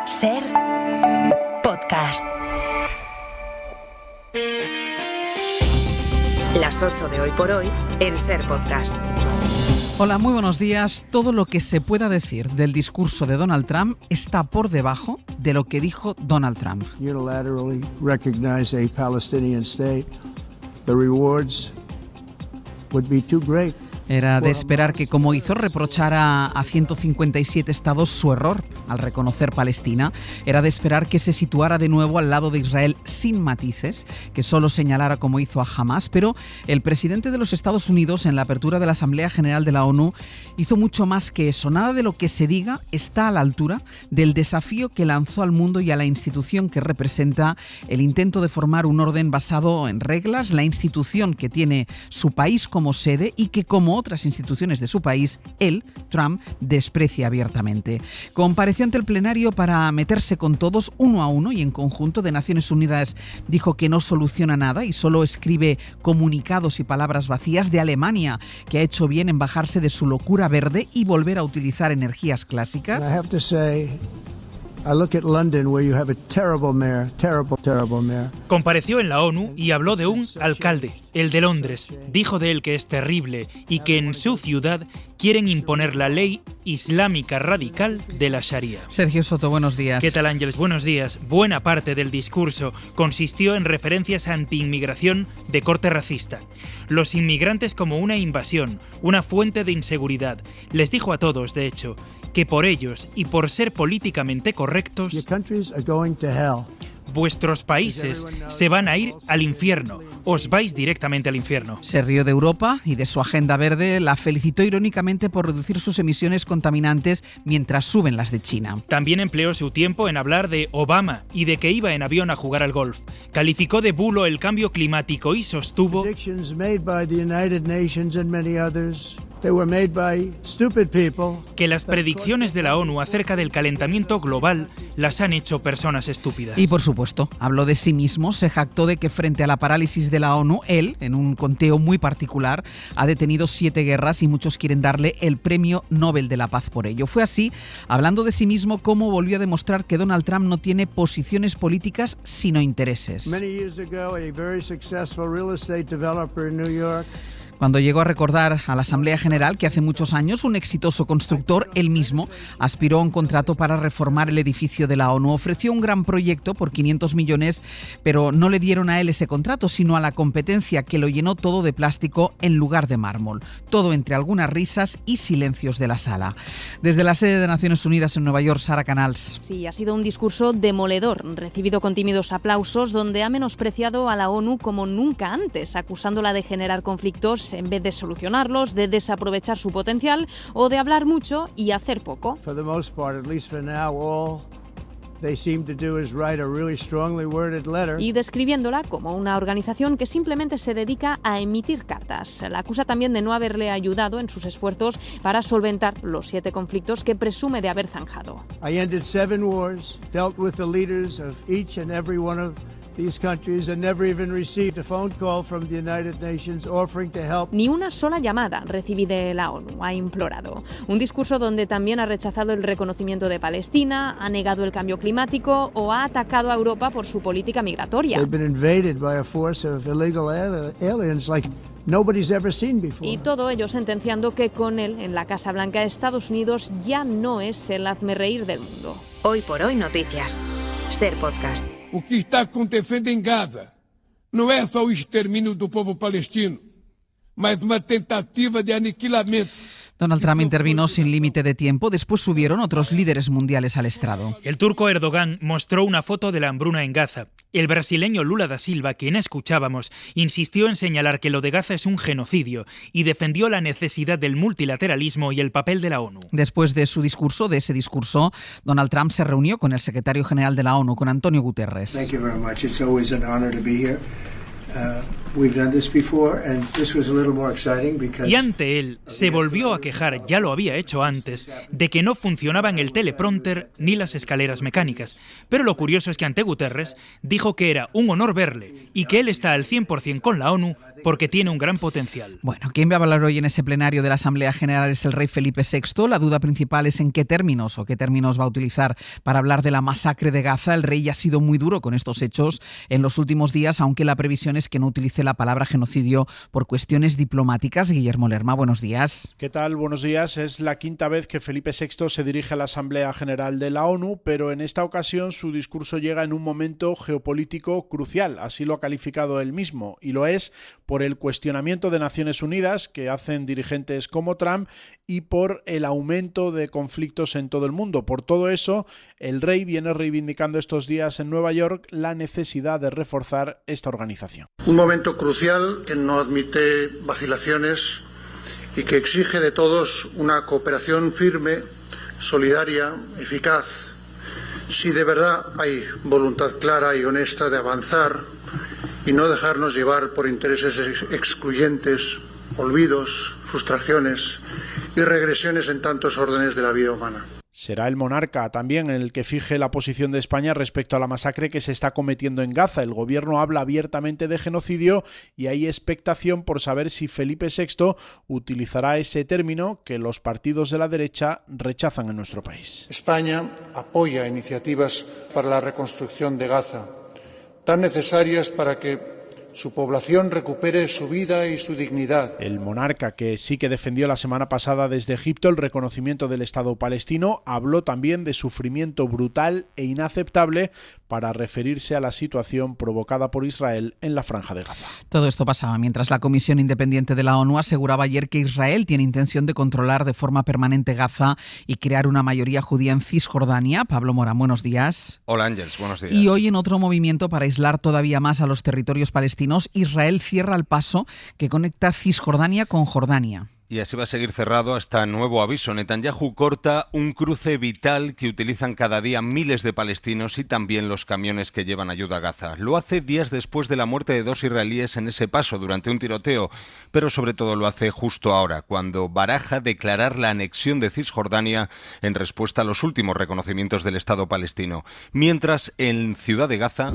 Ser Podcast. Las 8 de Hoy por Hoy en Ser Podcast. Hola, muy buenos días. Todo lo que se pueda decir del discurso de Donald Trump está por debajo de lo que dijo Donald Trump. Unilaterally recognize a Palestinian state. The rewards would be too great. Era de esperar que, como hizo, reprochara a 157 estados su error al reconocer Palestina. Era de esperar que se situara de nuevo al lado de Israel sin matices, que solo señalara, como hizo, a Hamás. Pero el presidente de los Estados Unidos, en la apertura de la Asamblea General de la ONU, hizo mucho más que eso. Nada de lo que se diga está a la altura del desafío que lanzó al mundo y a la institución que representa el intento de formar un orden basado en reglas, la institución que tiene su país como sede y que, como otras instituciones de su país, él, Trump, desprecia abiertamente. Compareció ante el plenario para meterse con todos uno a uno y en conjunto. De Naciones Unidas dijo que no soluciona nada y solo escribe comunicados y palabras vacías. De Alemania, que ha hecho bien en bajarse de su locura verde y volver a utilizar energías clásicas. I look at London, where you have a terrible mayor. Compareció en la ONU y habló de un alcalde, el de Londres. Dijo de él que es terrible y que en su ciudad quieren imponer la ley islámica radical de la Sharia. Sergio Soto, buenos días. ¿Qué tal, Ángeles? Buenos días. Buena parte del discurso consistió en referencias anti-inmigración de corte racista. Los inmigrantes como una invasión, una fuente de inseguridad. Les dijo a todos, de hecho, que por ellos y por ser políticamente correctos, vuestros países se van a ir al infierno. Os vais directamente al infierno. Se rió de Europa y de su agenda verde. La felicitó irónicamente por reducir sus emisiones contaminantes mientras suben las de China. También empleó su tiempo en hablar de Obama y de que iba en avión a jugar al golf. Calificó de bulo el cambio climático y sostuvo que las predicciones de la ONU acerca del calentamiento global las han hecho personas estúpidas. Y por supuesto, habló de sí mismo, se jactó de que frente a la parálisis de la ONU, él, en un conteo muy particular, ha detenido 7 guerras y muchos quieren darle el Premio Nobel de la Paz por ello. Fue así, hablando de sí mismo, como volvió a demostrar que Donald Trump no tiene posiciones políticas sino intereses. Cuando llegó a recordar a la Asamblea General que hace muchos años un exitoso constructor, él mismo, aspiró a un contrato para reformar el edificio de la ONU. Ofreció un gran proyecto por 500 millones, pero no le dieron a él ese contrato, sino a la competencia, que lo llenó todo de plástico en lugar de mármol. Todo entre algunas risas y silencios de la sala. Desde la sede de Naciones Unidas en Nueva York, Sara Canals. Sí, ha sido un discurso demoledor, recibido con tímidos aplausos, donde ha menospreciado a la ONU como nunca antes, acusándola de generar conflictos en vez de solucionarlos, de desaprovechar su potencial o de hablar mucho y hacer poco. For the most part, at least for now, all they seem to do is write a really strongly worded letter. Y describiéndola como una organización que simplemente se dedica a emitir cartas. La acusa también de no haberle ayudado en sus esfuerzos para solventar los 7 conflictos que presume de haber zanjado. I ended 7 wars, dealt with the leaders of each and every one of these countries and never even received a phone call from the United Nations offering to help. Ni una sola llamada recibí de la ONU, ha implorado. Un discurso donde también ha rechazado el reconocimiento de Palestina, ha negado el cambio climático o ha atacado a Europa por su política migratoria. They've been invaded by a force of illegal aliens like nobody's ever seen before. Y todo ello sentenciando que con él en la Casa Blanca, Estados Unidos ya no es el hazmerreír del mundo. Hoy por Hoy Noticias. Ser Podcast. O que está acontecendo em Gaza não é só o extermínio do povo palestino, mas uma tentativa de aniquilamento. Donald Trump intervino sin límite de tiempo. Después subieron otros líderes mundiales al estrado. El turco Erdogan mostró una foto de la hambruna en Gaza. El brasileño Lula da Silva, quien escuchábamos, insistió en señalar que lo de Gaza es un genocidio y defendió la necesidad del multilateralismo y el papel de la ONU. Después de ese discurso, Donald Trump se reunió con el secretario general de la ONU, con Antonio Guterres. Thank you very much. It's always an honor to be here. Y ante él se volvió a quejar, ya lo había hecho antes, de que no funcionaban el teleprompter ni las escaleras mecánicas. Pero lo curioso es que ante Guterres dijo que era un honor verle y que él está al 100% con la ONU porque tiene un gran potencial. Bueno, quien va a hablar hoy en ese plenario de la Asamblea General es el rey Felipe VI. La duda principal es en qué términos va a utilizar para hablar de la masacre de Gaza. El rey ya ha sido muy duro con estos hechos en los últimos días, aunque la previsión es que no utilice la palabra genocidio por cuestiones diplomáticas. Guillermo Lerma, buenos días. ¿Qué tal? Buenos días. Es la quinta vez que Felipe VI se dirige a la Asamblea General de la ONU, pero en esta ocasión su discurso llega en un momento geopolítico crucial, así lo ha calificado él mismo, y lo es por el cuestionamiento de Naciones Unidas que hacen dirigentes como Trump y por el aumento de conflictos en todo el mundo. Por todo eso, el rey viene reivindicando estos días en Nueva York la necesidad de reforzar esta organización. Un momento crucial que no admite vacilaciones y que exige de todos una cooperación firme, solidaria, eficaz. Si de verdad hay voluntad clara y honesta de avanzar y no dejarnos llevar por intereses excluyentes, olvidos, frustraciones y regresiones en tantos órdenes de la vida humana. Será el monarca también el que fije la posición de España respecto a la masacre que se está cometiendo en Gaza. El gobierno habla abiertamente de genocidio y hay expectación por saber si Felipe VI utilizará ese término que los partidos de la derecha rechazan en nuestro país. España apoya iniciativas para la reconstrucción de Gaza, tan necesarias para que su población recupere su vida y su dignidad. El monarca, que sí que defendió la semana pasada desde Egipto el reconocimiento del Estado palestino, habló también de sufrimiento brutal e inaceptable para referirse a la situación provocada por Israel en la Franja de Gaza. Todo esto pasaba mientras la Comisión Independiente de la ONU aseguraba ayer que Israel tiene intención de controlar de forma permanente Gaza y crear una mayoría judía en Cisjordania. Pablo Morán, buenos días. Hola Ángels, buenos días. Y hoy, en otro movimiento para aislar todavía más a los territorios palestinos, Israel cierra el paso que conecta Cisjordania con Jordania. Y así va a seguir cerrado hasta nuevo aviso. Netanyahu corta un cruce vital que utilizan cada día miles de palestinos y también los camiones que llevan ayuda a Gaza. Lo hace días después de la muerte de 2 israelíes en ese paso durante un tiroteo, pero sobre todo lo hace justo ahora, cuando baraja declarar la anexión de Cisjordania en respuesta a los últimos reconocimientos del Estado palestino. Mientras en Ciudad de Gaza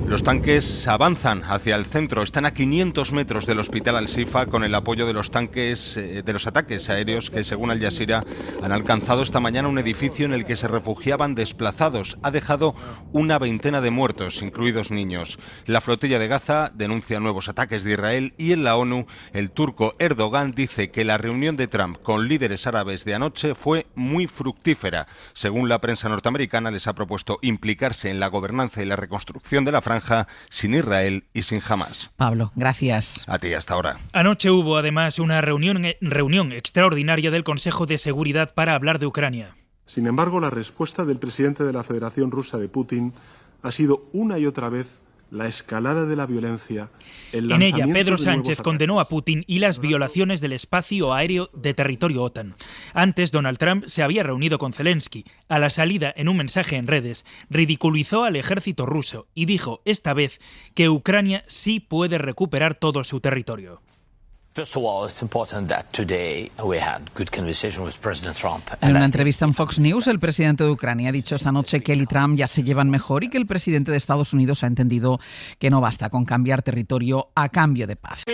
los tanques avanzan hacia el centro, están a 500 metros del hospital Al-Shifa con el apoyo de los tanques de los ataques aéreos que, según Al Jazeera, han alcanzado esta mañana un edificio en el que se refugiaban desplazados. Ha dejado una veintena de muertos, incluidos niños. La flotilla de Gaza denuncia nuevos ataques de Israel y en la ONU el turco Erdogan dice que la reunión de Trump con líderes árabes de anoche fue muy fructífera. Según la prensa norteamericana, les ha propuesto implicarse en la gobernanza y la reconstrucción de la franja sin Israel y sin Hamás. Pablo, gracias. A ti, hasta ahora. Anoche hubo además una reunión extraordinaria del Consejo de Seguridad para hablar de Ucrania. Sin embargo, la respuesta del presidente de la Federación Rusa de Putin ha sido una y otra vez la escalada de la violencia. En ella, Pedro Sánchez condenó a Putin y las violaciones del espacio aéreo de territorio OTAN. Antes, Donald Trump se había reunido con Zelensky. A la salida, en un mensaje en redes, ridiculizó al ejército ruso y dijo, esta vez, que Ucrania sí puede recuperar todo su territorio. En una entrevista en Fox News, el presidente de Ucrania ha dicho esta noche que él y Trump ya se llevan mejor y que el presidente de Estados Unidos ha entendido que no basta con cambiar territorio a cambio de paz.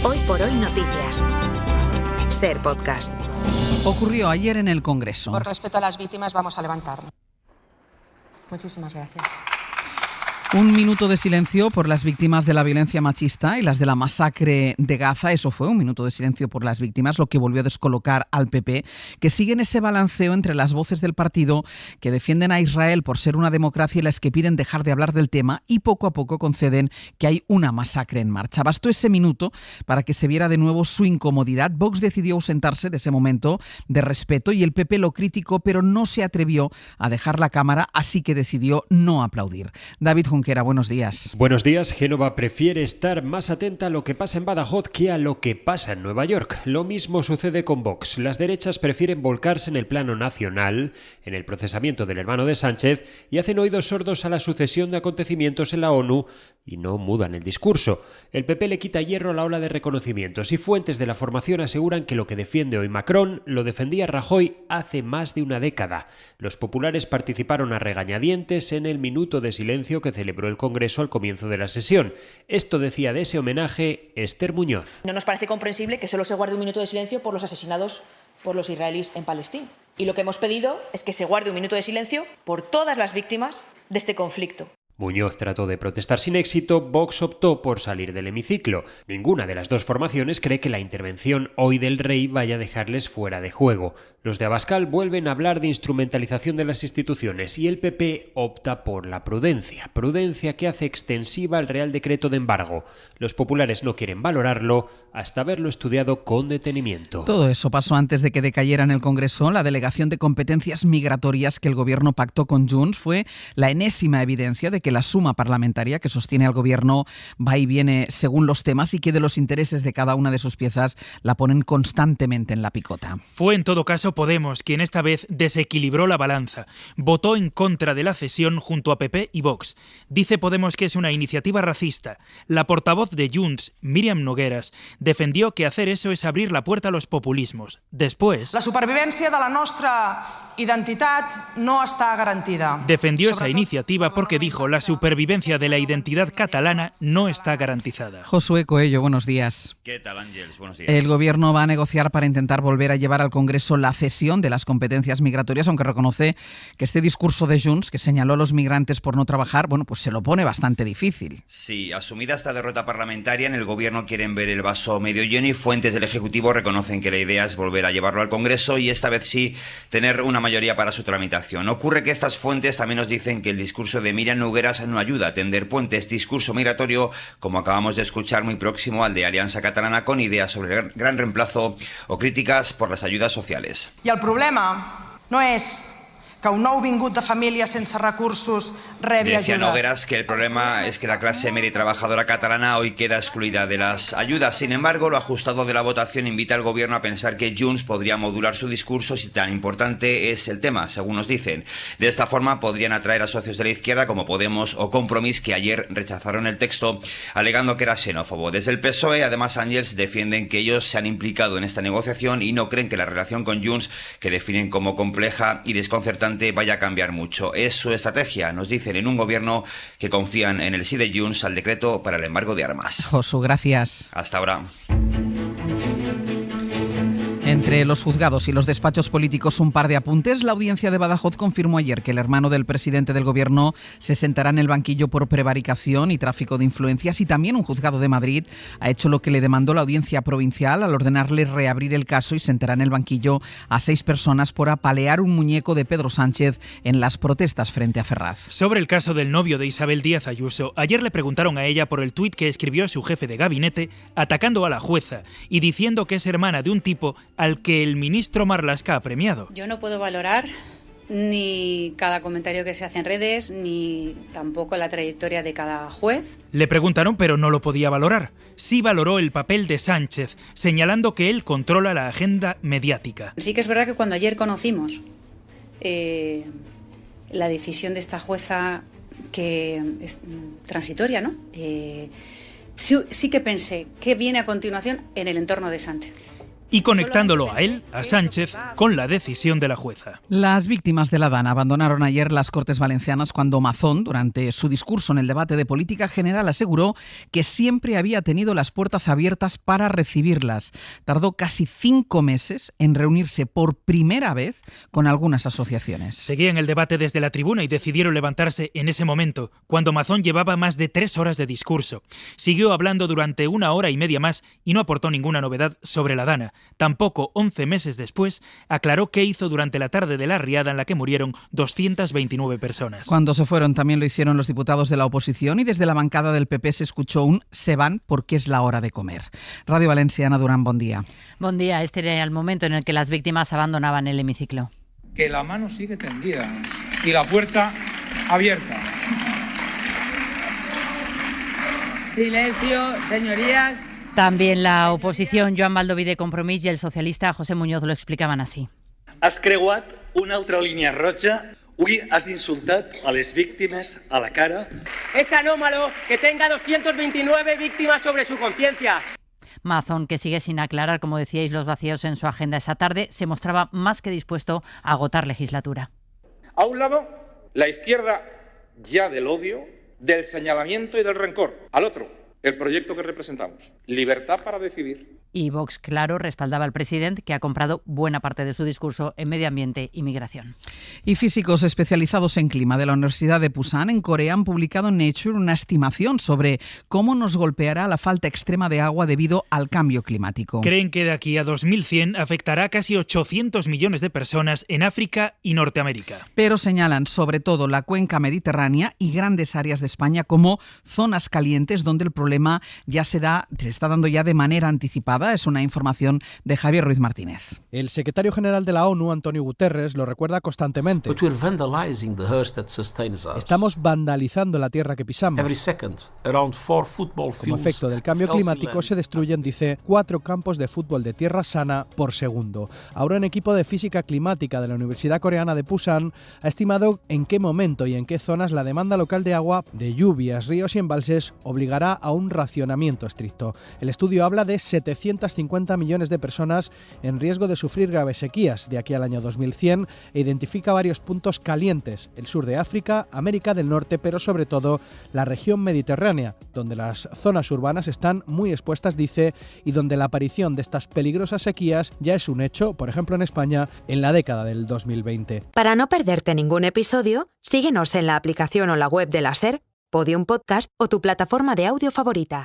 Hoy por hoy noticias. Ser Podcast. Ocurrió ayer en el Congreso. Por respeto a las víctimas vamos a levantarlo. Muchísimas gracias. Un minuto de silencio por las víctimas de la violencia machista y las de la masacre de Gaza. Eso fue un minuto de silencio por las víctimas, lo que volvió a descolocar al PP, que sigue en ese balanceo entre las voces del partido que defienden a Israel por ser una democracia y las que piden dejar de hablar del tema y poco a poco conceden que hay una masacre en marcha. Bastó ese minuto para que se viera de nuevo su incomodidad. Vox decidió ausentarse de ese momento de respeto y el PP lo criticó, pero no se atrevió a dejar la cámara, así que decidió no aplaudir. David Junquera Junquera, buenos días. Buenos días. Génova prefiere estar más atenta a lo que pasa en Badajoz que a lo que pasa en Nueva York. Lo mismo sucede con Vox. Las derechas prefieren volcarse en el plano nacional, en el procesamiento del hermano de Sánchez, y hacen oídos sordos a la sucesión de acontecimientos en la ONU y no mudan el discurso. El PP le quita hierro a la ola de reconocimientos y fuentes de la formación aseguran que lo que defiende hoy Macron lo defendía Rajoy hace más de una década. Los populares participaron a regañadientes en el minuto de silencio que celebró el Congreso al comienzo de la sesión. Esto decía de ese homenaje Esther Muñoz. No nos parece comprensible que solo se guarde un minuto de silencio por los asesinados por los israelíes en Palestina. Y lo que hemos pedido es que se guarde un minuto de silencio por todas las víctimas de este conflicto. Muñoz trató de protestar sin éxito, Vox optó por salir del hemiciclo. Ninguna de las dos formaciones cree que la intervención hoy del rey vaya a dejarles fuera de juego. Los de Abascal vuelven a hablar de instrumentalización de las instituciones y el PP opta por la prudencia. Prudencia que hace extensiva el Real Decreto de embargo. Los populares no quieren valorarlo hasta haberlo estudiado con detenimiento. Todo eso pasó antes de que decayera en el Congreso. La delegación de competencias migratorias que el Gobierno pactó con Junts fue la enésima evidencia de que la suma parlamentaria que sostiene al Gobierno va y viene según los temas y que de los intereses de cada una de sus piezas la ponen constantemente en la picota. Fue en todo caso Podemos quien esta vez desequilibró la balanza. Votó en contra de la cesión junto a PP y Vox. Dice Podemos que es una iniciativa racista. La portavoz de Junts, Míriam Nogueras, defendió que hacer eso es abrir la puerta a los populismos. Después, La supervivència de la nostra identitat no està garantida. defendió esa iniciativa porque dijo la supervivencia de la identidad catalana no está garantizada. Josué Coello, buenos días. ¿Qué tal, Ángeles? Buenos días. El Gobierno va a negociar para intentar volver a llevar al Congreso la cesión de las competencias migratorias, aunque reconoce que este discurso de Junts, que señaló a los migrantes por no trabajar, bueno, pues se lo pone bastante difícil. Sí, asumida esta derrota parlamentaria, en el Gobierno quieren ver el vaso medio lleno y fuentes del Ejecutivo reconocen que la idea es volver a llevarlo al Congreso y esta vez sí tener una mayoría para su tramitación. Ocurre que estas fuentes también nos dicen que el discurso de Míriam Nogueras no ayuda a tender puentes. Discurso migratorio, como acabamos de escuchar, muy próximo al de Alianza Catalana, con ideas sobre el gran reemplazo o críticas por las ayudas sociales. I el problema no és que un nouvingut de família sense recursos rebi Decía ajudes. Nogueras que el problema es que la clase media y trabajadora catalana hoy queda excluida de las ayudas. Sin embargo, lo ajustado de la votación invita al Gobierno a pensar que Junts podría modular su discurso si tan importante es el tema, según nos dicen. De esta forma podrían atraer a socios de la izquierda como Podemos o Compromís, que ayer rechazaron el texto alegando que era xenófobo. Desde el PSOE, además, Ángels, defienden que ellos se han implicado en esta negociación y no creen que la relación con Junts, que definen como compleja y desconcertante, vaya a cambiar mucho. Es su estrategia, nos dicen, en un Gobierno que confían en el sí de Junts al decreto para el embargo de armas. Josu, gracias. Hasta ahora. Entre los juzgados y los despachos políticos, un par de apuntes. La audiencia de Badajoz confirmó ayer que el hermano del presidente del Gobierno se sentará en el banquillo por prevaricación y tráfico de influencias, y también un juzgado de Madrid ha hecho lo que le demandó la audiencia provincial al ordenarle reabrir el caso y sentará en el banquillo a 6 personas por apalear un muñeco de Pedro Sánchez en las protestas frente a Ferraz. Sobre el caso del novio de Isabel Díaz Ayuso, ayer le preguntaron a ella por el tuit que escribió su jefe de gabinete atacando a la jueza y diciendo que es hermana de un tipo al que el ministro Marlaska ha premiado. Yo no puedo valorar ni cada comentario que se hace en redes, ni tampoco la trayectoria de cada juez. Le preguntaron, pero no lo podía valorar. Sí valoró el papel de Sánchez, señalando que él controla la agenda mediática. Sí que es verdad que cuando ayer conocimos la decisión de esta jueza, que es transitoria, ¿no? Sí que pensé qué viene a continuación en el entorno de Sánchez. Y conectándolo a él, a Sánchez, con la decisión de la jueza. Las víctimas de la Dana abandonaron ayer las Cortes Valencianas cuando Mazón, durante su discurso en el debate de política general, aseguró que siempre había tenido las puertas abiertas para recibirlas. Tardó casi 5 meses en reunirse por primera vez con algunas asociaciones. Seguían el debate desde la tribuna y decidieron levantarse en ese momento, cuando Mazón llevaba más de 3 horas de discurso. Siguió hablando durante 1 hora y media más y no aportó ninguna novedad sobre la Dana. Tampoco, 11 meses después, aclaró qué hizo durante la tarde de la riada en la que murieron 229 personas. Cuando se fueron también lo hicieron los diputados de la oposición y desde la bancada del PP se escuchó un "se van porque es la hora de comer". Radio Valencia, Ana Durán, buen día. Buen día. Este era el momento en el que las víctimas abandonaban el hemiciclo. Que la mano sigue tendida y la puerta abierta. Silencio, señorías. También la oposición, Joan Baldoví de Compromís, y el socialista José Muñoz lo explicaban así. Has creuat una altra línia roja. Avui has insultat a les víctimes a la cara. Es anómalo que tenga 229 víctimas sobre su conciencia. Mazón, que sigue sin aclarar, como decíais, los vacíos en su agenda esa tarde, se mostraba más que dispuesto a agotar legislatura. A un lado, la izquierda ya del odio, del señalamiento y del rencor. Al otro, el proyecto que representamos, libertad para decidir. Y Vox, claro, respaldaba al presidente, que ha comprado buena parte de su discurso en medio ambiente y migración. Y físicos especializados en clima de la Universidad de Pusan, en Corea, han publicado en Nature una estimación sobre cómo nos golpeará la falta extrema de agua debido al cambio climático. Creen que de aquí a 2100 afectará a casi 800 millones de personas en África y Norteamérica. Pero señalan sobre todo la cuenca mediterránea y grandes áreas de España como zonas calientes donde el problema ya se está dando ya de manera anticipada. Es una información de Javier Ruiz Martínez. El secretario general de la ONU, Antonio Guterres, lo recuerda constantemente. Estamos vandalizando la tierra que pisamos. Como efecto del cambio climático se destruyen, dice, 4 campos de fútbol de tierra sana por segundo. Ahora un equipo de física climática de la Universidad Coreana de Pusan ha estimado en qué momento y en qué zonas la demanda local de agua, de lluvias, ríos y embalses obligará a un racionamiento estricto. El estudio habla de 750 millones de personas en riesgo de sufrir graves sequías de aquí al año 2100 e identifica varios puntos calientes, el sur de África, América del Norte, pero sobre todo la región mediterránea, donde las zonas urbanas están muy expuestas, dice, y donde la aparición de estas peligrosas sequías ya es un hecho, por ejemplo en España, en la década del 2020. Para no perderte ningún episodio, síguenos en la aplicación o la web de la SER, Podium Podcast o tu plataforma de audio favorita.